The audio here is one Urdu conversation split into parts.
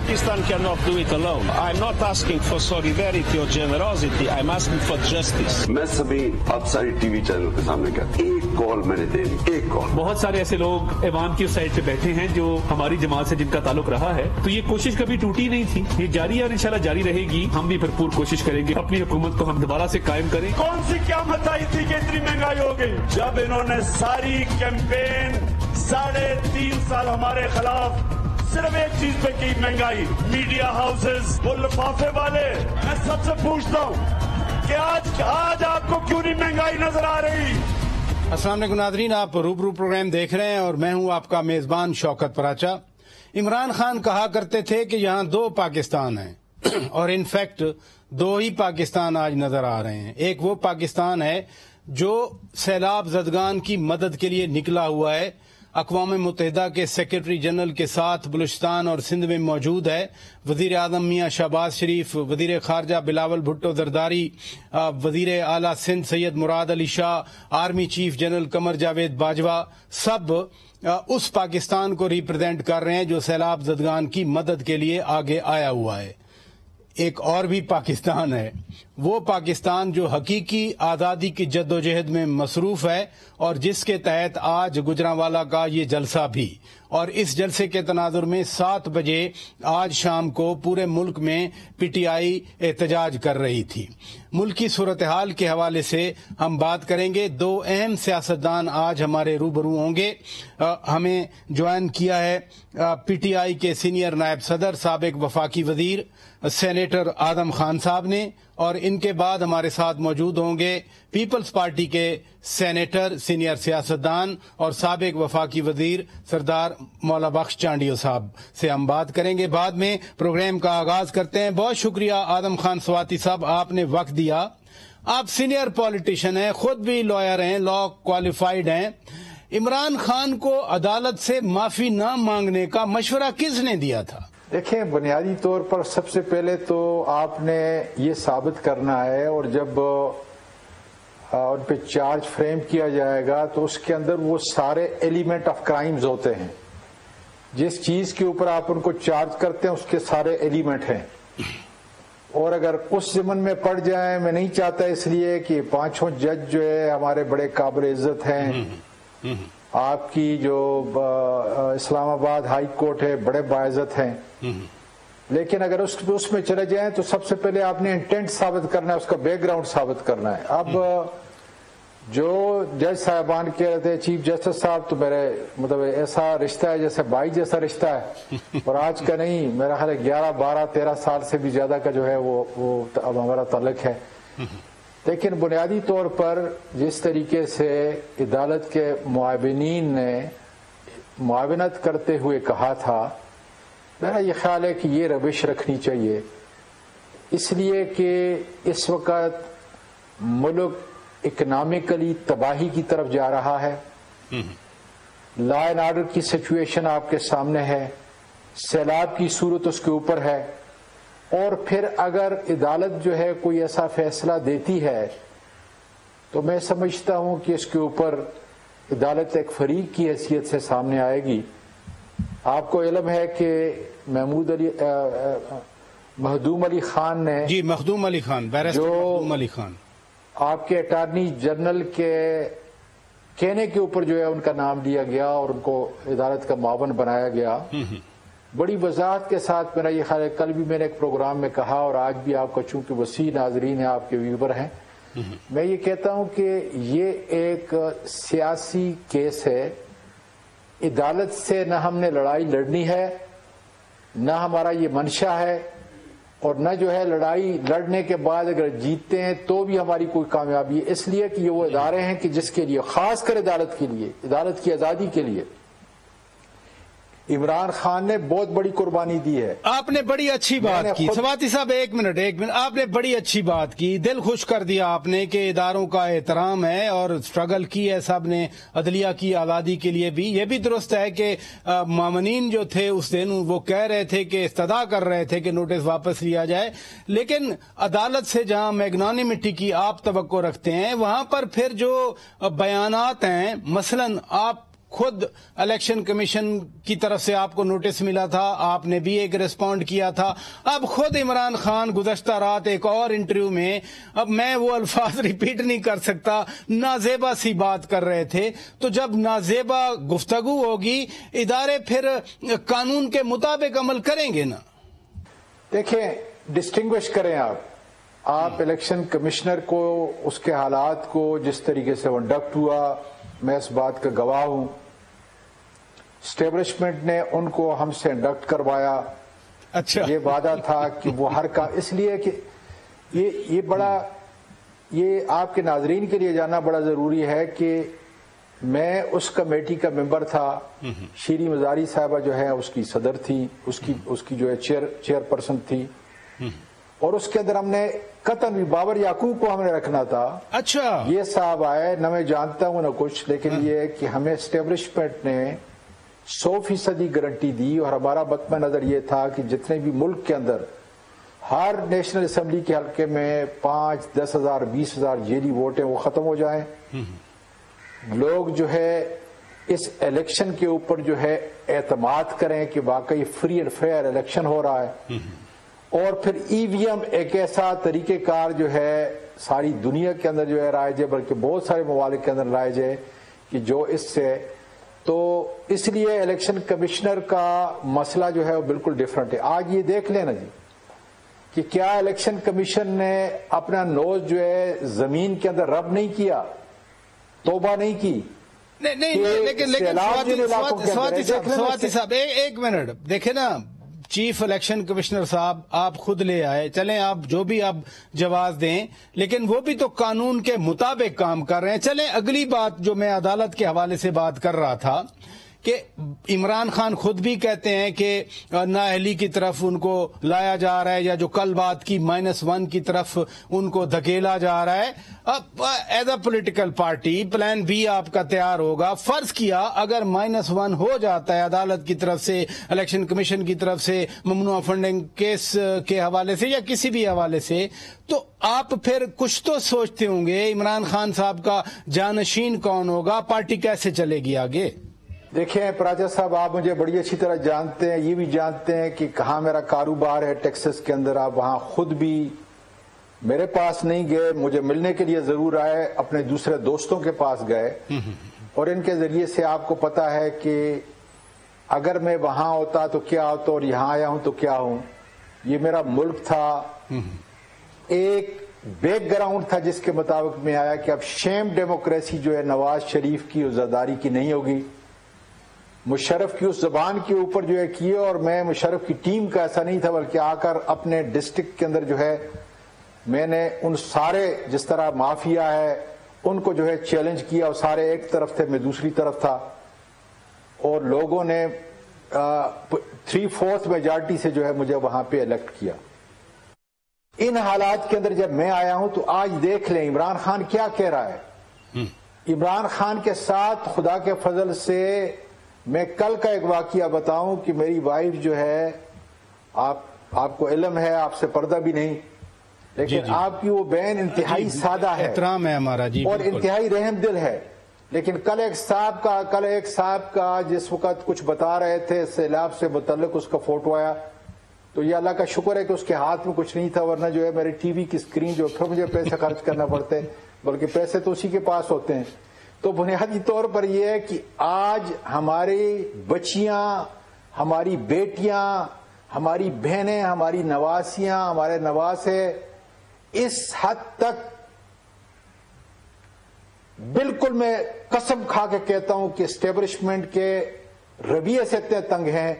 Pakistan cannot do it alone. I'm not asking for solidarity or generosity. I'm asking for justice. میں سبھی اب ساری ٹی وی چینل کے سامنے کہتا ہوں، ایک کال میں نے دینی، ایک کال. بہت سارے ایسے لوگ ایوان کی سائڈ پہ بیٹھے ہیں جو ہماری جماعت سے جن کا تعلق رہا ہے، تو یہ کوشش کبھی ٹوٹی نہیں تھی، یہ جاری ہے اور انشاءاللہ جاری رہے گی. ہم بھی بھرپور کوشش کریں گے اپنی حکومت کو ہم دوبارہ سے قائم کریں. کون سی قیامت آئی تھی کہ اتنی مہنگائی ہو گئی؟ جب انہوں نے ساری کیمپین 3.5 سال ہمارے خلاف صرف ایک چیز پہ کی، مہنگائی. میڈیا ہاؤسز، وہ لفافے والے، میں سب سے پوچھتا ہوں کہ آج آپ کو کیوں نہیں مہنگائی نظر آ رہی؟ السلام علیکم ناظرین، آپ روبرو پروگرام دیکھ رہے ہیں اور میں ہوں آپ کا میزبان شوکت پراچا. عمران خان کہا کرتے تھے کہ یہاں 2 پاکستان ہیں اور انفیکٹ 2 ہی پاکستان آج نظر آ رہے ہیں. ایک وہ پاکستان ہے جو سیلاب زدگان کی مدد کے لیے نکلا ہوا ہے، اقوام متحدہ کے سیکرٹری جنرل کے ساتھ بلوچستان اور سندھ میں موجود ہے. وزیر اعظم میاں شہباز شریف، وزیر خارجہ بلاول بھٹو زرداری، وزیر اعلیٰ Sindh Syed Murad Ali Shah, army chief general Qamar Javed Bajwa, سب اس پاکستان کو ریپرزینٹ کر رہے ہیں جو سیلاب زدگان کی مدد کے لیے آگے آیا ہوا ہے. ایک اور بھی پاکستان ہے، وہ پاکستان جو حقیقی آزادی کی جدوجہد میں مصروف ہے اور جس کے تحت آج گجرانوالہ کا یہ جلسہ بھی، اور اس جلسے کے تناظر میں 7 بجے آج شام کو پورے ملک میں پی ٹی آئی احتجاج کر رہی تھی. ملکی صورتحال کے حوالے سے ہم بات کریں گے. 2 اہم سیاستدان آج ہمارے روبرو ہوں گے. ہمیں جوائن کیا ہے پی ٹی آئی کے سینئر نائب صدر سابق وفاقی وزیر سینیٹر آدم خان صاحب نے، اور ان کے بعد ہمارے ساتھ موجود ہوں گے پیپلز پارٹی کے سینیٹر سینئر سیاستدان اور سابق وفاقی وزیر سردار مولا بخش چانڈیو صاحب سے ہم بات کریں گے. بعد میں پروگرام کا آغاز کرتے ہیں. بہت شکریہ آدم خان سواتی صاحب، آپ نے وقت دیا. آپ سینئر پولیٹیشین ہیں، خود بھی لائر ہیں، لا کوالیفائڈ ہیں. عمران خان کو عدالت سے معافی نہ مانگنے کا مشورہ کس نے دیا تھا؟ دیکھیں، بنیادی طور پر سب سے پہلے تو آپ نے یہ ثابت کرنا ہے، اور جب ان پہ چارج فریم کیا جائے گا تو اس کے اندر وہ سارے ایلیمنٹ آف کرائمز ہوتے ہیں. جس چیز کے اوپر آپ ان کو چارج کرتے ہیں اس کے سارے ایلیمنٹ ہیں، اور اگر اس ضمن میں پڑ جائیں، میں نہیں چاہتا اس لیے کہ 5 جج جو ہے ہمارے بڑے قابل عزت ہیں. آپ کی جو اسلام آباد ہائی کورٹ ہے بڑے باعزت ہیں، لیکن اگر اس میں چلے جائیں تو سب سے پہلے آپ نے انٹینٹ ثابت کرنا ہے، اس کا بیک گراؤنڈ ثابت کرنا ہے. اب جو جج صاحبان کہہ رہے تھے چیف جسٹس صاحب، تو میرے مطلب ایسا رشتہ ہے جیسے بھائی جیسا رشتہ ہے، اور آج کا نہیں، میرا خیال ہے 11 12 13 سال سے بھی زیادہ کا جو ہے وہ اب ہمارا تعلق ہے. لیکن بنیادی طور پر جس طریقے سے عدالت کے معاونین نے معاونت کرتے ہوئے کہا تھا، میرا یہ خیال ہے کہ یہ روش رکھنی چاہیے، اس لیے کہ اس وقت ملک اکنامکلی تباہی کی طرف جا رہا ہے. لا اینڈ آرڈر کی سچویشن آپ کے سامنے ہے، سیلاب کی صورت اس کے اوپر ہے، اور پھر اگر عدالت جو ہے کوئی ایسا فیصلہ دیتی ہے تو میں سمجھتا ہوں کہ اس کے اوپر عدالت ایک فریق کی حیثیت سے سامنے آئے گی. آپ کو علم ہے کہ مخدوم علی خان نے، جی مخدوم علی خان، بیرسٹر مخدوم علی خان، آپ کے اٹارنی جنرل کے کہنے کے اوپر جو ہے ان کا نام لیا گیا اور ان کو عدالت کا معاون بنایا گیا. بڑی وضاحت کے ساتھ میرا یہ خیال ہے، کل بھی میں نے ایک پروگرام میں کہا اور آج بھی آپ کا چونکہ وسیع ناظرین ہیں، آپ کے ویور ہیں، میں یہ کہتا ہوں کہ یہ ایک سیاسی کیس ہے. عدالت سے نہ ہم نے لڑائی لڑنی ہے، نہ ہمارا یہ منشا ہے، اور نہ جو ہے لڑائی لڑنے کے بعد اگر جیتتے ہیں تو بھی ہماری کوئی کامیابی ہے. اس لیے کہ یہ وہ ادارے ہیں کہ جس کے لیے، خاص کر عدالت کے لیے، عدالت کی آزادی کے لیے عمران خان نے بہت بڑی قربانی دی ہے. آپ نے بڑی اچھی بات کی سواتی صاحب، ایک منٹ، آپ نے بڑی اچھی بات کی، دل خوش کر دیا آپ نے کہ اداروں کا احترام ہے اور سٹرگل کی ہے سب نے عدلیہ کی آزادی کے لیے بھی. یہ بھی درست ہے کہ معاونین جو تھے اس دن وہ کہہ رہے تھے کہ استدعا کر رہے تھے کہ نوٹس واپس لیا جائے، لیکن عدالت سے جہاں میگنانیمٹی کی آپ توقع رکھتے ہیں وہاں پر پھر جو بیانات ہیں، مثلا آپ خود الیکشن کمیشن کی طرف سے آپ کو نوٹس ملا تھا, آپ نے بھی ایک ریسپونڈ کیا تھا. اب خود عمران خان گزشتہ رات ایک اور انٹرویو میں, اب میں وہ الفاظ ریپیٹ نہیں کر سکتا, نازیبا سی بات کر رہے تھے. تو جب نازیبا گفتگو ہوگی, ادارے پھر قانون کے مطابق عمل کریں گے نا. دیکھیں, ڈسٹنگوش کریں آپ الیکشن کمشنر کو, اس کے حالات کو, جس طریقے سے انڈکٹ ہوا, میں اس بات کا گواہ ہوں. اسٹیبلشمنٹ نے ان کو ہم سے انڈکٹ کروایا. اچھا, یہ وعدہ تھا کہ وہ ہر کام, اس لیے کہ یہ آپ کے ناظرین کے لیے جاننا بڑا ضروری ہے کہ میں اس کمیٹی کا ممبر تھا. شیریں مزاری صاحبہ جو ہے اس کی صدر تھی, اس کی جو ہے چیئر پرسن تھی, اور اس کے اندر ہم نے قطن بھی بابر یعقوب کو ہم نے رکھنا تھا. اچھا, یہ صاحب آئے, نہ میں جانتا ہوں نہ کچھ, لیکن یہ کہ ہمیں اسٹیبلشمنٹ نے 100% گارنٹی دی, اور ہمارا مطمع نظر یہ تھا کہ جتنے بھی ملک کے اندر ہر نیشنل اسمبلی کے حلقے میں 5, 10,000, 20,000 جیلی ووٹ ہیں وہ ختم ہو جائیں. لوگ جو ہے اس الیکشن کے اوپر جو ہے اعتماد کریں کہ واقعی فری اینڈ فیئر الیکشن ہو رہا ہے, اور پھر ای وی ایم ایک ایسا طریقہ کار جو ہے ساری دنیا کے اندر جو ہے رائج ہے, بلکہ بہت سارے ممالک کے اندر رائج ہے کہ جو اس سے, تو اس لیے الیکشن کمشنر کا مسئلہ جو ہے وہ بالکل ڈیفرنٹ ہے. آج یہ دیکھ لینا جی کہ کیا الیکشن کمیشن نے اپنا نوز جو ہے زمین کے اندر رب نہیں کیا, توبہ نہیں کی. نہیں, لیکن سواتی صاحب ایک منٹ دیکھیں نا, چیف الیکشن کمشنر صاحب آپ خود لے آئے, چلیں آپ جو بھی آپ جواز دیں, لیکن وہ بھی تو قانون کے مطابق کام کر رہے ہیں. چلیں اگلی بات جو میں عدالت کے حوالے سے بات کر رہا تھا کہ عمران خان خود بھی کہتے ہیں کہ نااہلی کی طرف ان کو لایا جا رہا ہے, یا جو کل بات کی -1 کی طرف ان کو دھکیلا جا رہا ہے. اب as a political party plan be آپ کا تیار ہوگا. فرض کیا اگر -1 ہو جاتا ہے عدالت کی طرف سے, الیکشن کمیشن کی طرف سے, ممنوع فنڈنگ کیس کے حوالے سے یا کسی بھی حوالے سے, تو آپ پھر کچھ تو سوچتے ہوں گے عمران خان صاحب کا جانشین کون ہوگا, پارٹی کیسے چلے گی آگے. دیکھیں پراجا صاحب, آپ مجھے بڑی اچھی طرح جانتے ہیں, یہ بھی جانتے ہیں کہ کہاں میرا کاروبار ہے ٹیکسس کے اندر. آپ وہاں خود بھی میرے پاس نہیں گئے, مجھے ملنے کے لیے ضرور آئے, اپنے دوسرے دوستوں کے پاس گئے, اور ان کے ذریعے سے آپ کو پتا ہے کہ اگر میں وہاں ہوتا تو کیا ہوتا, اور یہاں آیا ہوں تو کیا ہوں. یہ میرا ملک تھا, ایک بیک گراؤنڈ تھا جس کے مطابق میں آیا کہ اب شیم ڈیموکریسی جو ہے نواز شریف کی عزاداری کی نہیں ہوگی. مشرف کی اس زبان کے اوپر جو ہے کیے, اور میں مشرف کی ٹیم کا ایسا نہیں تھا, بلکہ آ کر اپنے ڈسٹرکٹ کے اندر جو ہے میں نے ان سارے جس طرح مافیا ہے ان کو جو ہے چیلنج کیا, اور سارے ایک طرف تھے, میں دوسری طرف تھا, اور لوگوں نے 3/4 میجارٹی سے جو ہے مجھے وہاں پہ الیکٹ کیا. ان حالات کے اندر جب میں آیا ہوں تو آج دیکھ لیں عمران خان کیا کہہ رہا ہے. عمران خان کے ساتھ خدا کے فضل سے میں کل کا ایک واقعہ بتاؤں کہ میری وائف جو ہے, آپ کو علم ہے, آپ سے پردہ بھی نہیں, لیکن آپ کی وہ بہن انتہائی سادہ ہے, احترام ہے ہمارا جی, اور انتہائی رحم دل ہے. لیکن کل ایک صاحب کا جس وقت کچھ بتا رہے تھے سیلاب سے متعلق, اس کا فوٹو آیا, تو یہ اللہ کا شکر ہے کہ اس کے ہاتھ میں کچھ نہیں تھا, ورنہ جو ہے میرے ٹی وی کی اسکرین جو پھر مجھے پیسے خرچ کرنا پڑتے, بلکہ پیسے تو اسی کے پاس ہوتے ہیں. تو بنیادی طور پر یہ ہے کہ آج ہماری بچیاں, ہماری بیٹیاں, ہماری بہنیں, ہماری نواسیاں, ہمارے نواسے اس حد تک بالکل میں قسم کھا کے کہتا ہوں کہ اسٹیبلشمنٹ کے رویے سے اتنے تنگ ہیں.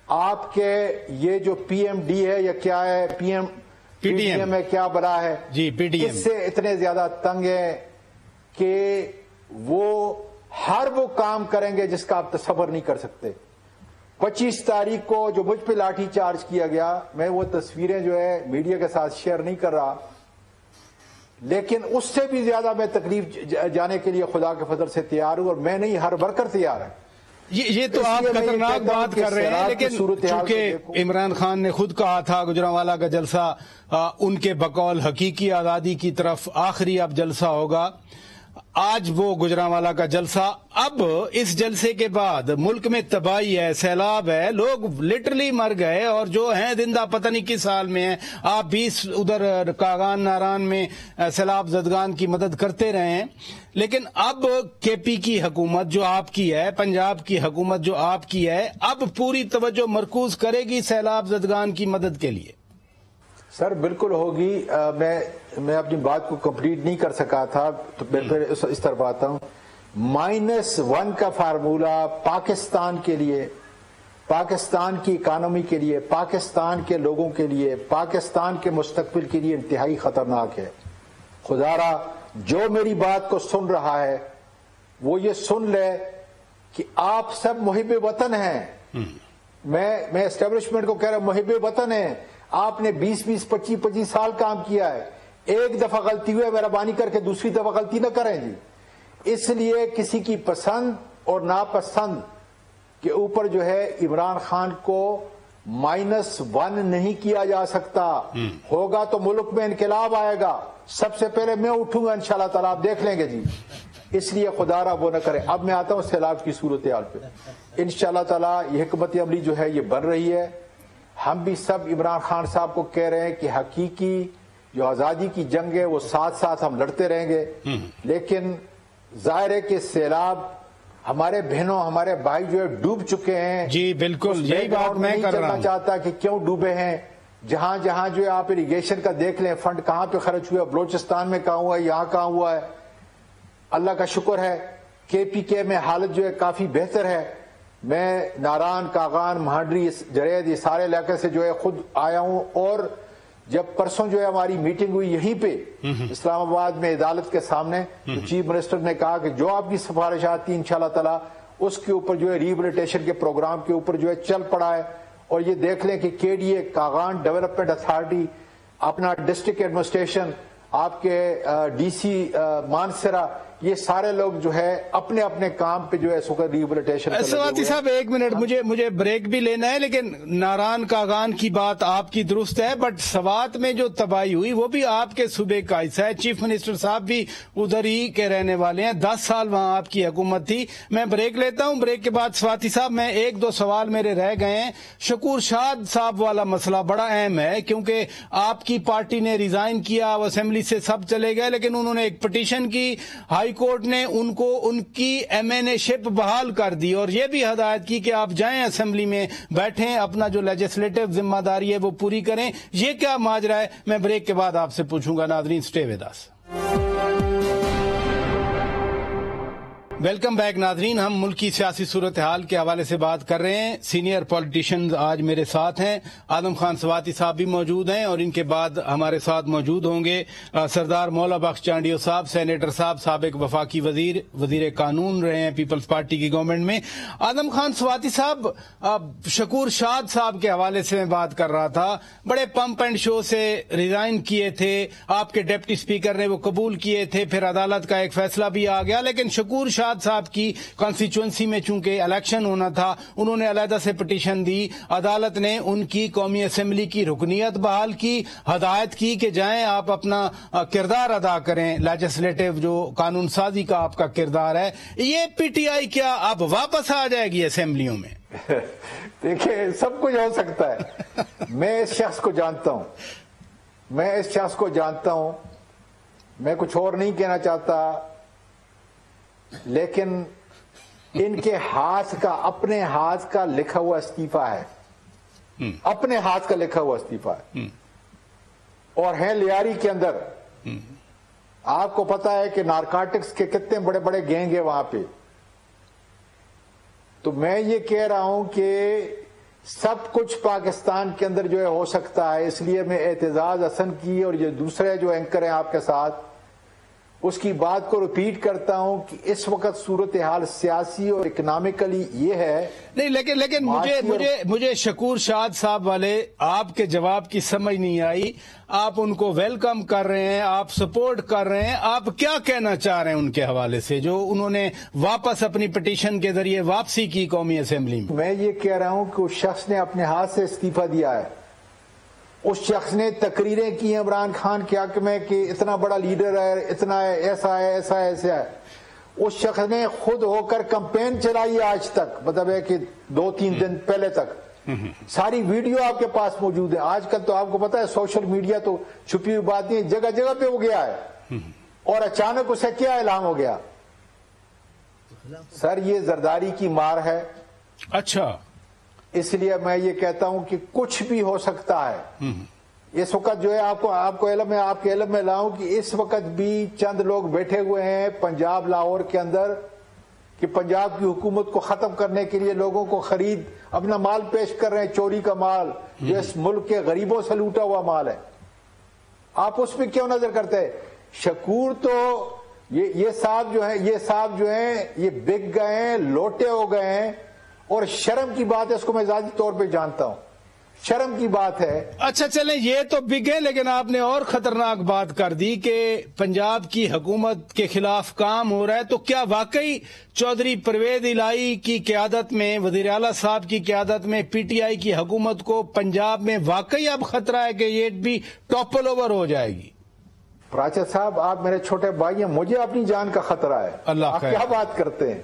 آپ کے یہ جو پی ایم ڈی ہے یا کیا ہے, پی ڈی ایم ہے, کیا بلا ہے جی, پی ڈی ایم, اس سے اتنے زیادہ تنگ ہیں کہ وہ ہر وہ کام کریں گے جس کا آپ تصور نہیں کر سکتے. 25 تاریخ کو جو مجھ پہ لاٹھی چارج کیا گیا, میں وہ تصویریں جو ہے میڈیا کے ساتھ شیئر نہیں کر رہا, لیکن اس سے بھی زیادہ میں تکلیف جانے کے لیے خدا کے فضل سے تیار ہوں, اور میں نہیں, ہر ورکر تیار ہے. یہ تو آپ خطرناک بات کر رہے ہیں, لیکن چونکہ عمران خان نے خود کہا تھا گجرانوالہ کا جلسہ ان کے بقول حقیقی آزادی کی طرف آخری اب جلسہ ہوگا. آج وہ گجرانوالہ کا جلسہ، اب اس جلسے کے بعد ملک میں تباہی ہے، سیلاب ہے، لوگ لٹرلی مر گئے اور جو ہیں زندہ پتہ نہیں کس حال میں ہیں. آپ 20 ادھر کاغان ناران میں سیلاب زدگان کی مدد کرتے رہے ہیں، لیکن اب کے پی کی حکومت جو آپ کی ہے، پنجاب کی حکومت جو آپ کی ہے، اب پوری توجہ مرکوز کرے گی سیلاب زدگان کی مدد کے لیے؟ سر بالکل ہوگی. میں اپنی بات کو کمپلیٹ نہیں کر سکا تھا تو پھر اس طرف آتا ہوں. -1 کا فارمولہ پاکستان کے لیے، پاکستان کی اکانومی کے لیے، پاکستان کے لوگوں کے لیے، پاکستان کے مستقبل کے لیے انتہائی خطرناک ہے. خدا را جو میری بات کو سن رہا ہے وہ یہ سن لے کہ آپ سب محب وطن ہیں. میں اسٹیبلشمنٹ کو کہہ رہا ہوں محب وطن ہیں. آپ نے 20 25 سال کام کیا ہے. ایک دفعہ غلطی ہوئی ہے، مہربانی کر کے دوسری دفعہ غلطی نہ کریں جی. اس لیے کسی کی پسند اور ناپسند کے اوپر جو ہے عمران خان کو -1 نہیں کیا جا سکتا. ہوگا تو ملک میں انقلاب آئے گا. سب سے پہلے میں اٹھوں گا انشاءاللہ تعالیٰ، آپ دیکھ لیں گے جی. اس لیے خدا را وہ نہ کرے. اب میں آتا ہوں سیلاب کی صورتحال پہ. انشاءاللہ تعالیٰ یہ حکمت عملی جو ہے یہ بن رہی ہے. ہم بھی سب عمران خان صاحب کو کہہ رہے ہیں کہ حقیقی جو آزادی کی جنگ ہے وہ ساتھ ساتھ ہم لڑتے رہیں گے. لیکن ظاہر ہے کہ سیلاب ہمارے بہنوں ہمارے بھائی جو ہے ڈوب چکے ہیں. جی بالکل یہی بات میں کر رہا ہوں. چاہتا کہ کیوں ڈوبے ہیں. جہاں جہاں جو ہے آپ اریگیشن کا دیکھ لیں فنڈ کہاں پہ خرچ ہوا ہے. بلوچستان میں کہاں ہوا ہے، یہاں کہاں ہوا ہے. اللہ کا شکر ہے کے پی کے میں حالت جو ہے کافی بہتر ہے. میں ناران، کاغان، مہاڈری، جرید یہ سارے علاقے سے جو ہے خود آیا ہوں. اور جب پرسوں جو ہے ہماری میٹنگ ہوئی یہیں پہ اسلام آباد میں عدالت کے سامنے، تو چیف منسٹر نے کہا کہ جو آپ کی سفارشات تھی انشاءاللہ تعالی اس کے اوپر جو ہے ریہیبلیٹیشن کے پروگرام کے اوپر جو ہے چل پڑا ہے. اور یہ دیکھ لیں کہ کے D A Kaghan development authority, اپنا ڈسٹرکٹ ایڈمنسٹریشن، آپ کے ڈی سی مانسرا، یہ سارے لوگ جو ہے اپنے اپنے کام پہ جو ہے سکر ریہیبلیٹیشن. سواتی صاحب ایک منٹ، مجھے بریک بھی لینا ہے، لیکن ناران کاغان کی بات آپ کی درست ہے، بٹ سوات میں جو تباہی ہوئی وہ بھی آپ کے صوبے کا حصہ ہے. چیف منسٹر صاحب بھی ادھر ہی کے رہنے والے ہیں. 10 سال وہاں آپ کی حکومت تھی. میں بریک لیتا ہوں، بریک کے بعد سواتی صاحب میں 1-2 سوال میرے رہ گئے ہیں. شکور شاد صاحب والا مسئلہ بڑا اہم ہے کیونکہ آپ کی پارٹی نے ریزائن کیا، وہ اسمبلی سے سب چلے گئے، لیکن انہوں نے ایک پٹیشن کی، ہائی کورٹ نے ان کو ان کی ایم این اے شپ بحال کر دی اور یہ بھی ہدایت کی کہ آپ جائیں اسمبلی میں بیٹھیں، اپنا جو لیجسلیٹو ذمہ داری ہے وہ پوری کریں. یہ کیا ماجرا ہے؟ میں بریک کے بعد آپ سے پوچھوں گا. ناظرین سٹے ود اس. ویلکم بیک ناظرین. ہم ملکی سیاسی صورتحال کے حوالے سے بات کر رہے ہیں. سینئر پولیٹیشنز آج میرے ساتھ ہیں. آدم خان سواتی صاحب بھی موجود ہیں اور ان کے بعد ہمارے ساتھ موجود ہوں گے سردار مولا بخش چانڈیو صاحب، سینیٹر صاحب، سابق وفاقی وزیر قانون رہے ہیں پیپلز پارٹی کی گورنمنٹ میں. آدم خان سواتی صاحب، شکور شاد صاحب کے حوالے سے میں بات کر رہا تھا. بڑے پمپ اینڈ شو سے ریزائن کیے تھے، آپ کے ڈپٹی اسپیکر نے وہ قبول کیے تھے، پھر عدالت کا ایک فیصلہ بھی آ گیا. لیکن شکور شاد صاحب کی کانسٹیچوئنسی میں چونکہ الیکشن ہونا تھا، انہوں نے علیحدہ سے پٹیشن دی. عدالت نے ان کی قومی اسمبلی کی رکنیت بحال کی، ہدایت کی کہ جائیں آپ اپنا کردار ادا کریں، لیجسلیٹو جو قانون سازی کا آپ کا کردار ہے. یہ پی ٹی آئی کیا اب واپس آ جائے گی اسمبلیوں میں؟ دیکھیں سب کچھ ہو سکتا ہے. میں اس شخص کو جانتا ہوں، میں کچھ اور نہیں کہنا چاہتا، لیکن ان کے ہاتھ کا، اپنے ہاتھ کا لکھا ہوا استعفیٰ ہے، اپنے ہاتھ کا لکھا ہوا استعفیٰ ہے. اور ہیں لیاری کے اندر. آپ کو پتا ہے کہ نارکوٹکس کے کتنے بڑے بڑے گینگ ہیں وہاں پہ. تو میں یہ کہہ رہا ہوں کہ سب کچھ پاکستان کے اندر جو ہے ہو سکتا ہے. اس لیے میں اعتزاز حسن کی اور یہ دوسرے جو اینکر ہیں آپ کے ساتھ، اس کی بات کو ریپیٹ کرتا ہوں کہ اس وقت صورتحال سیاسی اور اکنامکلی یہ ہے. نہیں لیکن مجھے شکور شاد صاحب والے آپ کے جواب کی سمجھ نہیں آئی. آپ ان کو ویلکم کر رہے ہیں، آپ سپورٹ کر رہے ہیں، آپ کیا کہنا چاہ رہے ہیں ان کے حوالے سے جو انہوں نے واپس اپنی پٹیشن کے ذریعے واپسی کی قومی اسمبلی میں؟ میں یہ کہہ رہا ہوں کہ اس شخص نے اپنے ہاتھ سے استعفیٰ دیا ہے اس شخص نے تقریریں کی ہیں عمران خان کے حق میں کہ اتنا بڑا لیڈر ہے، اتنا ہے، ایسا ہے، ایسا ہے، ایسا ہے. اس شخص نے خود ہو کر کمپین چلائی ہے آج تک، مطلب ہے کہ 2-3 دن پہلے تک. ساری ویڈیو آپ کے پاس موجود ہے. آج کل تو آپ کو پتا ہے سوشل میڈیا تو چھپی ہوئی بات نہیں، جگہ جگہ پہ ہو گیا ہے. اور اچانک اسے کیا اعلان ہو گیا؟ سر یہ زرداری کی مار ہے. اچھا، اس لیے میں یہ کہتا ہوں کہ کچھ بھی ہو سکتا ہے. اس وقت جو ہے آپ کو علم ہے، آپ کے علم میں لاؤں کہ اس وقت بھی چند لوگ بیٹھے ہوئے ہیں پنجاب لاہور کے اندر کہ پنجاب کی حکومت کو ختم کرنے کے لیے لوگوں کو خرید اپنا مال پیش کر رہے ہیں، چوری کا مال جو اس ملک کے غریبوں سے لوٹا ہوا مال ہے. آپ اس پہ کیوں نظر کرتے ہیں؟ شکور تو یہ صاحب جو ہیں یہ بک گئے ہیں، لوٹے ہو گئے ہیں. اور شرم کی بات ہے، اس کو میں ذاتی طور پہ جانتا ہوں، شرم کی بات ہے. اچھا چلیں یہ تو بگے، لیکن آپ نے اور خطرناک بات کر دی کہ پنجاب کی حکومت کے خلاف کام ہو رہا ہے. تو کیا واقعی چودھری پرویز الہی کی قیادت میں، وزیر اعلیٰ صاحب کی قیادت میں پی ٹی آئی کی حکومت کو پنجاب میں واقعی اب خطرہ ہے کہ یہ بھی ٹاپل اوور ہو جائے گی؟ پراچا صاحب آپ میرے چھوٹے بھائی ہیں، مجھے اپنی جان کا خطرہ ہے. آپ کیا بات کرتے ہیں؟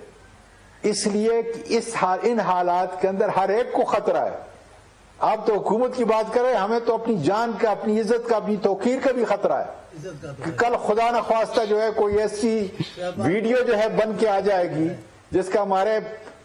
اس لیے کہ ان حالات کے اندر ہر ایک کو خطرہ ہے. آپ تو حکومت کی بات کر رہے ہیں، ہمیں تو اپنی جان کا، اپنی عزت کا، اپنی توقیر کا بھی خطرہ ہے کہ کل خدا نخواستہ جو ہے کوئی ایسی ویڈیو جو ہے بن کے آ جائے گی جس کا ہمارے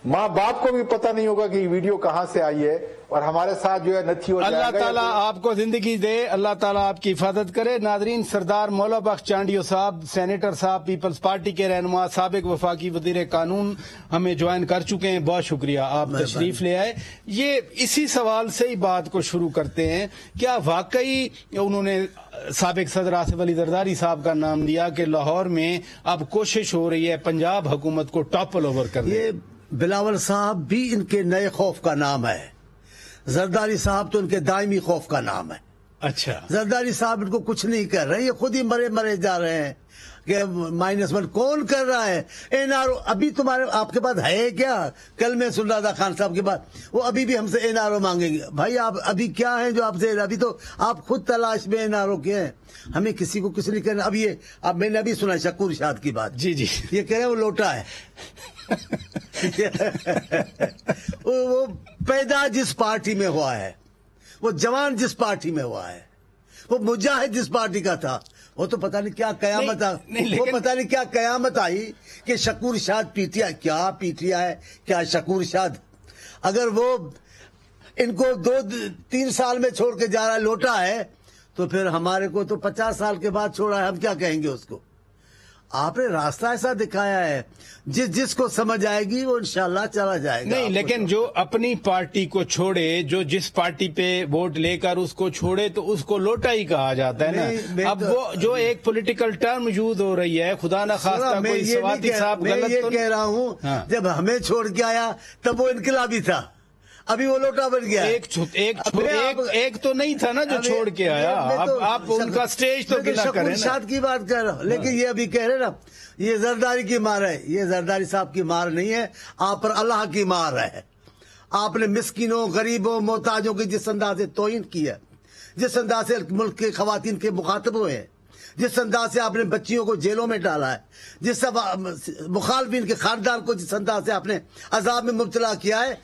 ماں باپ کو بھی پتہ نہیں ہوگا کہ یہ ویڈیو کہاں سے آئی ہے، اور ہمارے ساتھ جو ہے نتھی ہو جائے گا. اللہ تعالیٰ آپ کو زندگی دے، اللہ تعالیٰ آپ کی حفاظت کرے. ناظرین، سردار مولا بخش چانڈیو صاحب، سینیٹر صاحب، پیپلز پارٹی کے رہنما، سابق وفاقی وزیر قانون ہمیں جوائن کر چکے ہیں. بہت شکریہ، آپ تشریف لے آئے. یہ اسی سوال سے ہی بات کو شروع کرتے ہیں. کیا واقعی انہوں نے سابق صدر آصف علی زرداری صاحب کا نام لیا کہ لاہور میں اب کوشش ہو رہی ہے پنجاب حکومت کو ٹاپل اوور کرنے؟ یہ بلاول صاحب بھی ان کے نئے خوف کا نام ہے، زرداری صاحب تو ان کے دائمی خوف کا نام ہے. اچھا، زرداری صاحب ان کو کچھ نہیں کر رہے، یہ خود ہی مرے جا رہے ہیں کہ -1 کون کر رہا ہے؟ این آر او ابھی آپ کے پاس ہے کیا؟ کل میں سن رہا تھا خان صاحب کے بعد وہ ابھی بھی ہم سے این آر او مانگیں گے. بھائی آپ ابھی کیا ہیں جو آپ سے؟ ابھی تو آپ خود تلاش میں این آر او کے ہیں. ہمیں کسی کو کچھ نہیں کرنا. اب یہ اب میں نے ابھی سنا شکور شاد کی بات. جی جی، یہ کہہ رہے ہیں وہ لوٹا ہے. وہ پیدا جس پارٹی میں ہوا ہے، وہ جوان جس پارٹی میں ہوا ہے، وہ مجاہد جس پارٹی کا تھا، وہ تو پتہ نہیں کیا قیامت وہ پتہ نہیں کیا قیامت آئی کہ شکور شاد پی ٹی آئی. کیا پی ٹی آئی، کیا شکور شاد؟ اگر وہ ان کو 2-3 سال میں چھوڑ کے جا رہا ہے، لوٹا ہے، تو پھر ہمارے کو تو 50 سال کے بعد چھوڑا ہے، ہم کیا کہیں گے اس کو؟ آپ نے راستہ ایسا دکھایا ہے، جس کو سمجھ آئے گی وہ انشاءاللہ چلا جائے گا. نہیں، لیکن جو اپنی پارٹی کو چھوڑے، جو جس پارٹی پہ ووٹ لے کر اس کو چھوڑے، تو اس کو لوٹا ہی کہا جاتا ہے نا. اب وہ جو ایک پولیٹیکل ٹرم یوز ہو رہی ہے، خدا نہ خواستہ کوئی سواتی صاحب غلط تو میں یہ کہہ رہا ہوں، جب ہمیں چھوڑ کے آیا تب وہ انقلابی تھا، ابھی وہ لوٹا بن گیا. ایک تو نہیں تھا نا جو چھوڑ کے آیا. آپ ان کا سٹیج تو گلا کریں. شکور شاد کی بات کر رہا ہوں، لیکن یہ ابھی کہہ رہے نا یہ زرداری کی مار ہے. یہ زرداری صاحب کی مار نہیں ہے، آپ پر اللہ کی مار ہے. آپ نے مسکینوں، غریبوں، محتاجوں کی جس انداز سے توہین کی ہے، جس انداز سے ملک کے خواتین کے مخاطب ہوئے ہیں، جس انداز سے آپ نے بچیوں کو جیلوں میں ڈالا ہے، جس مخالفین کے خاندان کو جس انداز سے آپ نے عذاب میں مبتلا کیا ہے،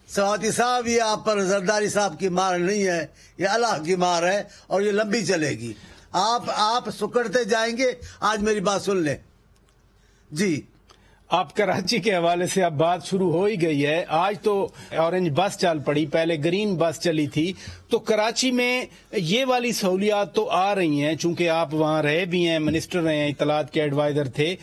سواتی صاحب یہ آپ پر زرداری صاحب کی مار نہیں ہے، یہ اللہ کی مار ہے، اور یہ لمبی چلے گی. آپ سکڑتے جائیں گے. آج میری بات سن لیں جی. آپ کراچی کے حوالے سے اب بات شروع ہو ہی گئی ہے. آج تو اورنج بس چل پڑی، پہلے گرین بس چلی تھی. تو کراچی میں یہ والی سہولیات تو آ رہی ہیں، چونکہ آپ وہاں رہے بھی ہیں، منسٹر رہے ہیں، اطلاعات کے ایڈوائزر تھے.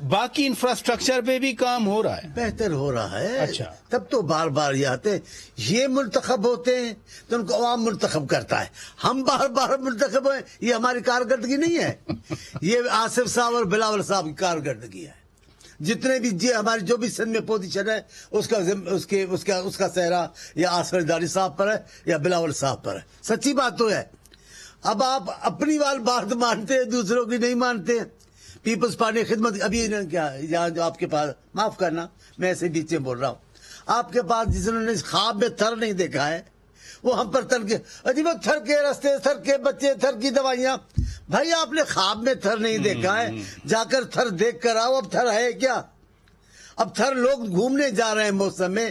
باقی انفراسٹرکچر پہ بھی کام ہو رہا ہے، بہتر ہو رہا ہے. اچھا، تب تو بار بار یہ آتے ہیں، یہ منتخب ہوتے ہیں تو ان کو عوام منتخب کرتا ہے. ہم بار بار منتخب ہوئے، یہ ہماری کارکردگی نہیں ہے، یہ آصف صاحب اور بلاول صاحب کی کارکردگی ہے. جتنے بھی ہماری جو بھی سندھ میں پوزیشن ہے اس کا سہرا یا آصف زرداری صاحب پر ہے یا بلاول صاحب پر ہے. سچی بات تو ہے. اب آپ اپنی بات مانتے ہیں، دوسروں کی نہیں مانتے. پیپلز پارٹی خدمت ابھی کیا یہاں جو آپ کے پاس، معاف کرنا میں ایسے بیچ میں بول رہا ہوں، آپ کے پاس جنہوں نے خواب میں تھر نہیں دیکھا ہے، وہ ہم پر تھر کے جی وہ تھر کے رستے، تھر کے بچے، تھر کی دوائیاں. بھائی آپ نے خواب میں تھر نہیں دیکھا ہے، جا کر تھر دیکھ کر آؤ. اب تھر ہے کیا؟ اب تھر لوگ گھومنے جا رہے ہیں موسم میں.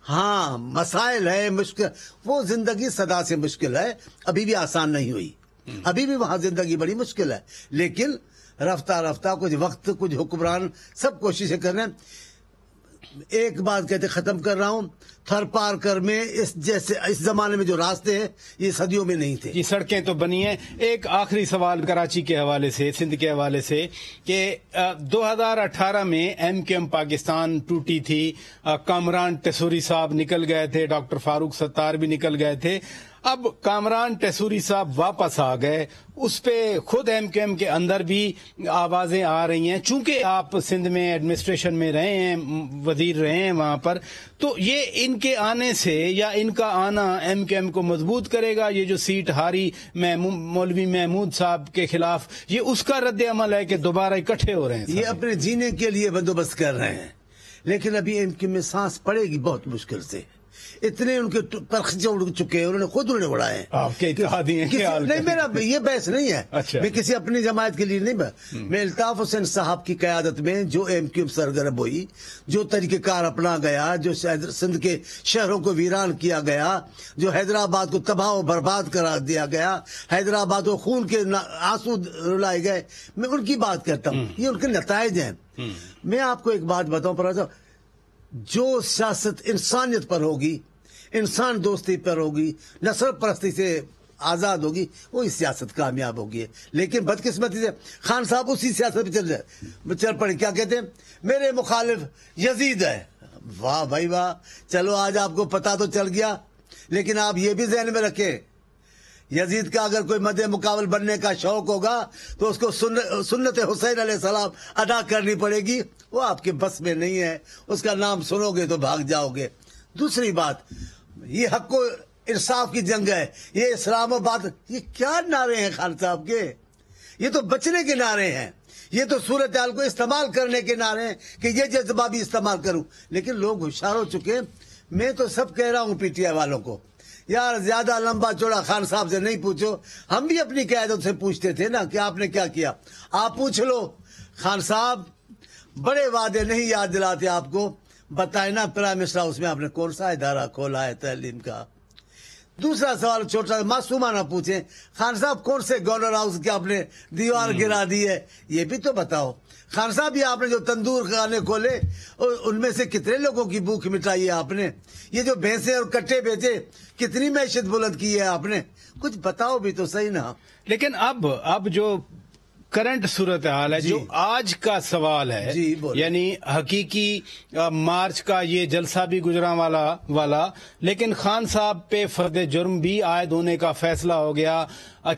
ہاں مسائل ہے، مشکل، وہ زندگی صدا سے مشکل ہے، ابھی بھی آسان نہیں ہوئی، ابھی بھی وہاں زندگی بڑی مشکل ہے. لیکن رفتہ رفتہ کچھ وقت، کچھ حکمران سب کوششیں کر رہے ہیں. ایک بات کہتے ختم کر رہا ہوں، تھر پار کر میں اس زمانے میں جو راستے ہیں یہ صدیوں میں نہیں تھے. یہ سڑکیں تو بنی ہیں. ایک آخری سوال کراچی کے حوالے سے، سندھ کے حوالے سے، کہ 2018 میں ایم کیو ایم پاکستان ٹوٹی تھی، کامران ٹیسوری صاحب نکل گئے تھے، ڈاکٹر فاروق ستار بھی نکل گئے تھے. اب کامران ٹیسوری صاحب واپس آ گئے، اس پہ خود ایم کیو ایم کے اندر بھی آوازیں آ رہی ہیں. چونکہ آپ سندھ میں ایڈمنسٹریشن میں رہے ہیں، وزیر رہے ہیں وہاں پر، تو یہ ان کے آنے سے یا ان کا آنا ایم کیو ایم کو مضبوط کرے گا؟ یہ جو سیٹ ہاری مولوی محمود صاحب کے خلاف، یہ اس کا رد عمل ہے کہ دوبارہ اکٹھے ہو رہے ہیں؟ یہ اپنے جینے کے لیے بندوبست کر رہے ہیں، لیکن ابھی ایم کیو ایم میں سانس پڑے گی بہت مشکل سے. اتنے ان کے پرخچے اڑ چکے ہیں، انہوں نے اڑائے ہیں. آپ کے اتحادی ہیں؟ نہیں، میرا یہ بحث نہیں ہے. اچھا. میں کسی اپنی جماعت کے لیے نہیں، میں الطاف حسین صاحب کی قیادت میں جو ایم کیو ایم سرگرم ہوئی، جو طریقہ کار اپنا گیا، جو سندھ کے شہروں کو ویران کیا گیا، جو حیدرآباد کو تباہ و برباد قرار دیا گیا، حیدرآباد کو خون کے آنسو رلائے گئے، میں ان کی بات کرتا ہوں. یہ ان کے نتائج ہیں. میں آپ کو ایک بات بتاؤں پر، جو سیاست انسانیت پر ہوگی، انسان دوستی پر ہوگی، نسل پرستی سے آزاد ہوگی، وہی سیاست کامیاب ہوگی. لیکن بدقسمتی سے خان صاحب اسی سیاست پہ چل پڑے. کیا کہتے ہیں؟ میرے مخالف یزید ہے. واہ بھائی واہ، چلو آج آپ کو پتا تو چل گیا. لیکن آپ یہ بھی ذہن میں رکھیں، یزید کا اگر کوئی مد مقابل بننے کا شوق ہوگا تو اس کو سنت حسین علیہ السلام ادا کرنی پڑے گی. وہ آپ کے بس میں نہیں ہے، اس کا نام سنو گے تو بھاگ جاؤ گے. دوسری بات، یہ حق و انصاف کی جنگ ہے، یہ اسلام آباد، یہ کیا نعرے ہیں خان صاحب کے؟ یہ تو بچنے کے نعرے ہیں، یہ تو صورتحال کو استعمال کرنے کے نعرے ہیں کہ یہ جذبہ بھی استعمال کروں. لیکن لوگ ہوشیار ہو چکے ہیں. میں تو سب کہہ رہا ہوں پی ٹی آئی والوں کو، یار زیادہ لمبا چوڑا خان صاحب سے نہیں پوچھو. ہم بھی اپنی قیادت سے پوچھتے تھے نا کہ آپ نے کیا کیا. آپ پوچھ لو. خان صاحب بڑے وعدے نہیں یاد دلاتے آپ کو. بتائیں نا پرائم منسٹر ہاؤس میں آپ نے کون سا ادارہ کھولا ہے تعلیم کا؟ دوسرا سوال چھوٹا معصومانہ پوچھیں، خان صاحب کون سے گورنر ہاؤس کے آپ نے دیوار گرا دی ہے؟ یہ بھی تو بتاؤ. خان صاحب یہ آپ نے جو تندور خانے کھولے، ان میں سے کتنے لوگوں کی بھوک مٹائی ہے آپ نے؟ یہ جو بھینسیں اور کٹے بیچے، کتنی معیشت بلند کی ہے آپ نے؟ کچھ بتاؤ بھی تو صحیح نا. لیکن اب جو کرنٹ صورتحال ہے، جو آج کا سوال ہے، یعنی حقیقی مارچ کا یہ جلسہ بھی گجراں والا، لیکن خان صاحب پہ فرد جرم بھی عائد ہونے کا فیصلہ ہو گیا.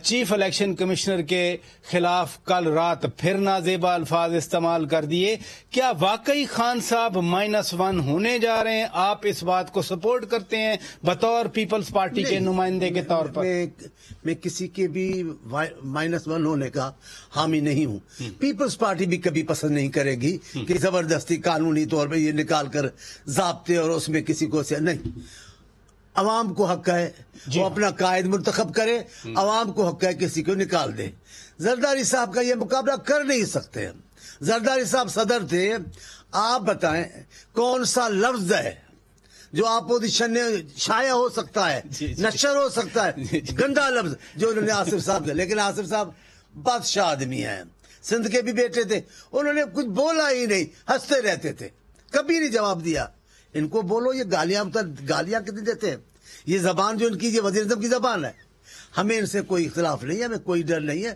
چیف الیکشن کمشنر کے خلاف کل رات پھر نازیبا الفاظ استعمال کر دیے. کیا واقعی خان صاحب -1 ہونے جا رہے ہیں؟ آپ اس بات کو سپورٹ کرتے ہیں بطور پیپلز پارٹی کے نمائندے کے طور پر؟ میں کسی کے بھی -1 ہونے کا حامی نہیں ہوں. پیپلز پارٹی بھی کبھی پسند نہیں کرے گی کہ زبردستی قانونی طور پہ یہ نکال کر ضابطے اور اس میں کسی کو سے نہیں. عوام کو حق ہے وہ اپنا قائد منتخب کرے، عوام کو حق ہے کسی کو نکال دے. زرداری صاحب کا یہ مقابلہ کر نہیں سکتے. زرداری صاحب صدر تھے. آپ بتائیں کون سا لفظ ہے جو اپوزیشن نے شائع ہو سکتا ہے، نشر ہو سکتا ہے، گندا لفظ جو انہوں نے آصف صاحب کا. لیکن آصف صاحب بادشاہ آدمی ہیں، سندھ کے بھی بیٹے تھے، انہوں نے کچھ بولا ہی نہیں، ہنستے رہتے تھے، کبھی نہیں جواب دیا. ان کو بولو یہ گالیاں کتنی دیتے ہیں. یہ زبان جو ان کی، یہ وزیر اعظم کی زبان ہے. ہمیں ان سے کوئی اختلاف نہیں ہے، ہمیں کوئی ڈر نہیں ہے.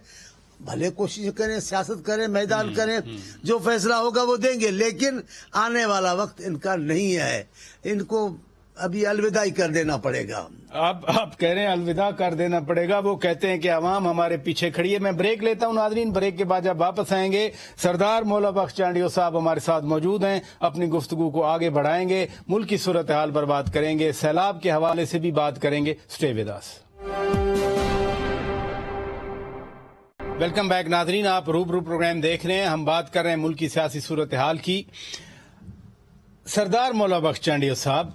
بھلے کوشش کریں، سیاست کریں، میدان کریں، جو فیصلہ ہوگا وہ دیں گے. لیکن آنے والا وقت ان کا نہیں ہے، ان کو ابھی الوداعی کر دینا پڑے گا. آپ کہہ رہے ہیں الوداع کر دینا پڑے گا، وہ کہتے ہیں کہ عوام ہمارے پیچھے کھڑی ہے. میں بریک لیتا ہوں ناظرین، بریک کے بعد جب واپس آئیں گے سردار مولا بخش چانڈیو صاحب ہمارے ساتھ موجود ہیں، اپنی گفتگو کو آگے بڑھائیں گے، ملک کی صورتحال پر بات کریں گے، سیلاب کے حوالے سے بھی بات کریں گے. Stay with us. Welcome back ناظرین، آپ روبرو پروگرام دیکھ رہے ہیں. ہم بات کر رہے ہیں ملک کی سیاسی صورتحال کی. سردار مولا بخش چانڈیو صاحب،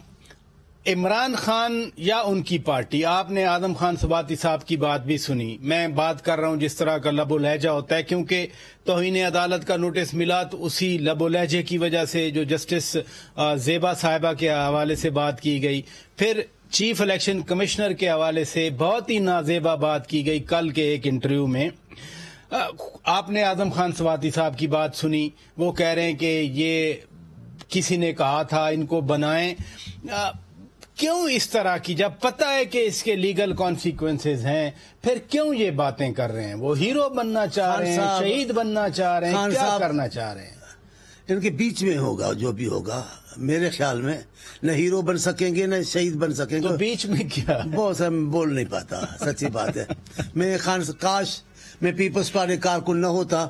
عمران خان یا ان کی پارٹی، آپ نے اعظم خان سباتی صاحب کی بات بھی سنی. میں بات کر رہا ہوں جس طرح کا لب و لہجہ ہوتا ہے، کیونکہ توہین عدالت کا نوٹس ملا تو اسی لب و لہجے کی وجہ سے جو جسٹس زیبا صاحبہ کے حوالے سے بات کی گئی، پھر چیف الیکشن کمشنر کے حوالے سے بہت ہی نازیبا بات کی گئی کل کے ایک انٹرویو میں. آپ نے اعظم خان سباتی صاحب کی بات سنی، وہ کہہ رہے ہیں کہ یہ کسی نے کہا تھا ان کو بنائیں. کیوں اس طرح کی، جب پتہ ہے کہ اس کے لیگل کانسیکوینسز ہیں، پھر کیوں یہ باتیں کر رہے ہیں؟ وہ ہیرو بننا چاہ رہے ہیں، شہید بننا چاہ رہے ہیں، کیا کرنا چاہ رہے ہیں؟ ان کے بیچ میں ہوگا جو بھی ہوگا. میرے خیال میں نہ ہیرو بن سکیں گے نہ شہید بن سکیں گے. تو بیچ میں کیا؟ بہت سا بول نہیں پاتا، سچی بات ہے. میں کاش میں پیپلز پارٹی کارکن نہ ہوتا،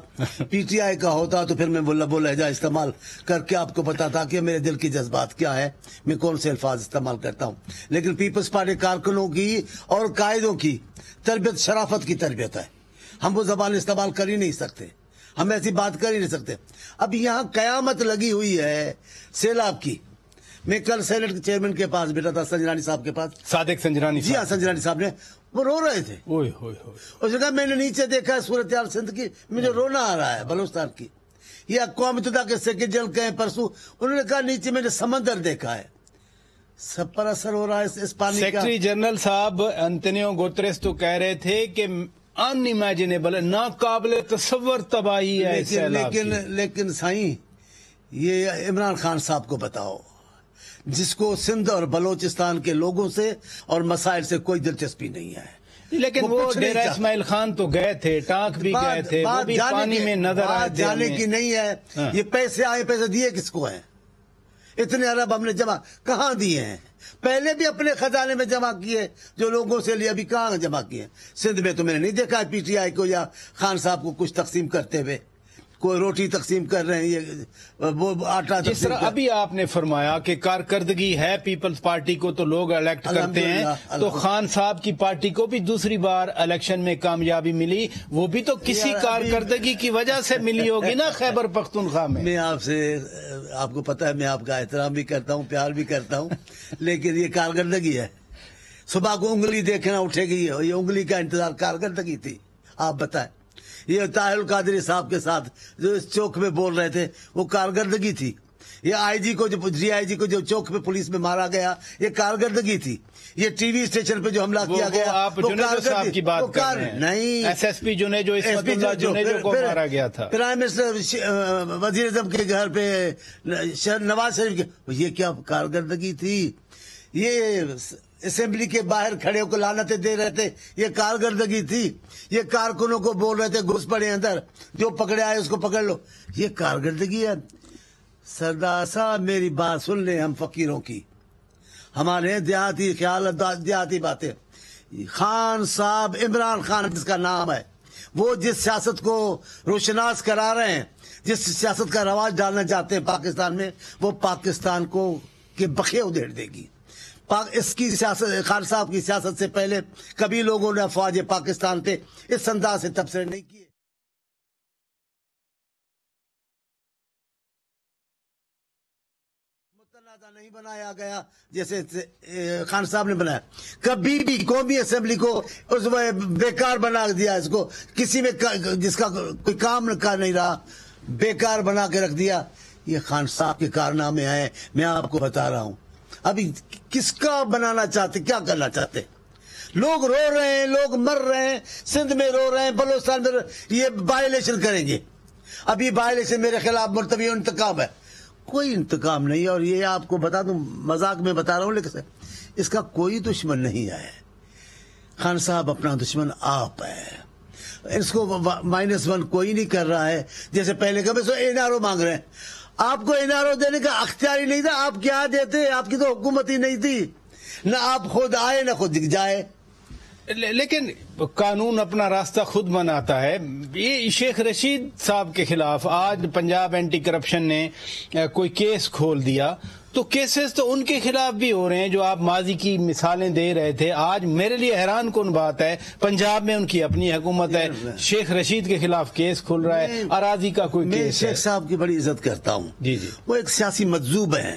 پی ٹی آئی کا ہوتا، تو پھر میں وہ لب و لہجہ استعمال کر کے آپ کو بتاتا کہ میرے دل کی جذبات کیا ہے، میں کون سے الفاظ استعمال کرتا ہوں. لیکن پیپلز پارٹی کارکنوں کی اور قائدوں کی تربیت شرافت کی تربیت ہے. ہم وہ زبان استعمال کر ہی نہیں سکتے، ہم ایسی بات کر ہی نہیں سکتے. اب یہاں قیامت لگی ہوئی ہے سیلاب کی. میں کل سینٹ کے چیئرمین کے پاس بیٹھا تھا، سنجرانی صاحب کے پاس، صادق سنجرانی جی ہاں، سنجرانی صاحب نے، وہ رو رہے تھے. اس نے کہا میں نے نیچے دیکھا ہے صورتحال سندھ کی، مجھے رونا آ رہا ہے بلوچستان کی. یہ اقوام متحدہ کے سیکرٹری جنرل کہیں پرسوں، انہوں نے کہا نیچے میں نے سمندر دیکھا ہے. سب پر اثر ہو رہا ہے اس پانی کا. سیکرٹری جنرل صاحب انتونیو گوتریس تو کہہ رہے تھے کہ ان امیجنیبل، ناقابل تصور تباہی ہے. لیکن سائیں، یہ عمران خان صاحب کو بتاؤ جس کو سندھ اور بلوچستان کے لوگوں سے اور مسائل سے کوئی دلچسپی نہیں ہے. لیکن وہ ڈیرہ اسماعیل خان تو گئے تھے، ٹانک بھی گئے تھے، وہ بھی پانی میں نظر آئے تھے. جانے کی نہیں ہے. یہ پیسے آئے، پیسے دیے کس کو ہیں؟ اتنے ارب ہم نے جمع کہاں دیے ہیں؟ پہلے بھی اپنے خزانے میں جمع کیے جو لوگوں سے لیے، ابھی کہاں جمع کیے؟ سندھ میں تو میں نے نہیں دیکھا پی ٹی آئی کو یا خان صاحب کو کچھ تقسیم کرتے ہوئے. کوئی روٹی تقسیم کر رہے ہیں، وہ آٹا. جس طرح ابھی آپ نے فرمایا کہ کارکردگی ہے پیپلز پارٹی کو تو لوگ الیکٹ کرتے ہیں، تو خان صاحب کی پارٹی کو بھی دوسری بار الیکشن میں کامیابی ملی، وہ بھی تو کسی کارکردگی کی وجہ سے ملی ہوگی نا خیبر پختونخوا میں. میں آپ کو پتا ہے میں آپ کا احترام بھی کرتا ہوں، پیار بھی کرتا ہوں، لیکن یہ کارکردگی ہے. صبح کو انگلی دیکھنا اٹھے گی، یہ انگلی کا انتظار کارکردگی تھی. آپ بتائیں، یہ طاہر القادری صاحب کے ساتھ جو اس چوک میں بول رہے تھے وہ کارکردگی تھی. یہ آئی جی کو، جو ڈی آئی جی کو جو چوک پہ پولیس میں مارا گیا، یہ کارکردگی تھی. یہ ٹی وی اسٹیشن پہ جو حملہ کیا گیا، آپ جنیدو صاحب کی بات کر رہے ہیں. نہیں، ایس ایس پی جنیدو کو مارا گیا تھا. پرائم منسٹر وزیر اعظم کے گھر پہ نواز شریف کے، یہ کیا کارکردگی تھی؟ یہ اسمبلی کے باہر کھڑے ہو کے لعنتیں دے رہے تھے، یہ کارکردگی تھی. یہ کارکنوں کو بول رہے تھے گھس پڑے اندر، جو پکڑے آئے اس کو پکڑ لو، یہ کارکردگی ہے. سردار صاحب میری بات سن لیں، ہم فقیروں کی، ہمارے دیہاتی خیالات، دیہاتی باتیں. خان صاحب، عمران خان جس کا نام ہے، وہ جس سیاست کو روشناس کرا رہے ہیں، جس سیاست کا رواج ڈالنا چاہتے ہیں پاکستان میں، وہ پاکستان کو کے بخے ادھیڑ دے گی. اس کی سیاست، خان صاحب کی سیاست سے پہلے کبھی لوگوں نے افواج پاکستان پہ اس انداز سے تبصرے نہیں کیے. متنازع نہیں بنایا گیا جیسے خان صاحب نے بنایا. کبھی بھی قومی اسمبلی کو اس میں بیکار بنا دیا، اس کو کسی میں جس کا کوئی کام کا نہیں رہا، بیکار بنا کے رکھ دیا. یہ خان صاحب کے کارنامے ہیں، میں آپ کو بتا رہا ہوں. ابھی کس کا بنانا چاہتے، کیا کرنا چاہتے؟ لوگ رو رہے ہیں، لوگ مر رہے ہیں، سندھ میں رو رہے ہیں، بلوچستان میں یہ بائی الیکشن کریں گے. اب یہ بائی الیکشن میرے خلاف مرتبی انتقام ہے. کوئی انتقام نہیں ہے. اور یہ آپ کو بتا دوں، مذاق میں بتا رہا ہوں، لیکن اس کا کوئی دشمن نہیں ہے. خان صاحب اپنا دشمن آپ ہے. اس کو -1 کوئی نہیں کر رہا ہے. جیسے پہلے کبھی سو این آر او مانگ رہے ہیں، آپ کو این آر او دینے کا اختیار ہی نہیں تھا. آپ کیا دیتے؟ آپ کی تو حکومت ہی نہیں تھی. نہ آپ خود آئے نہ خود دکھ جائے. لیکن قانون اپنا راستہ خود بناتا ہے. یہ شیخ رشید صاحب کے خلاف آج پنجاب اینٹی کرپشن نے کوئی کیس کھول دیا، تو کیسز تو ان کے خلاف بھی ہو رہے ہیں جو آپ ماضی کی مثالیں دے رہے تھے. آج میرے لیے حیران کن بات ہے، پنجاب میں ان کی اپنی حکومت ہے، شیخ رشید کے خلاف کیس کھل رہا ہے، اراضی کا کوئی کیس ہے. میں شیخ صاحب کی بڑی عزت کرتا ہوں. جی وہ ایک سیاسی مجذوب ہیں.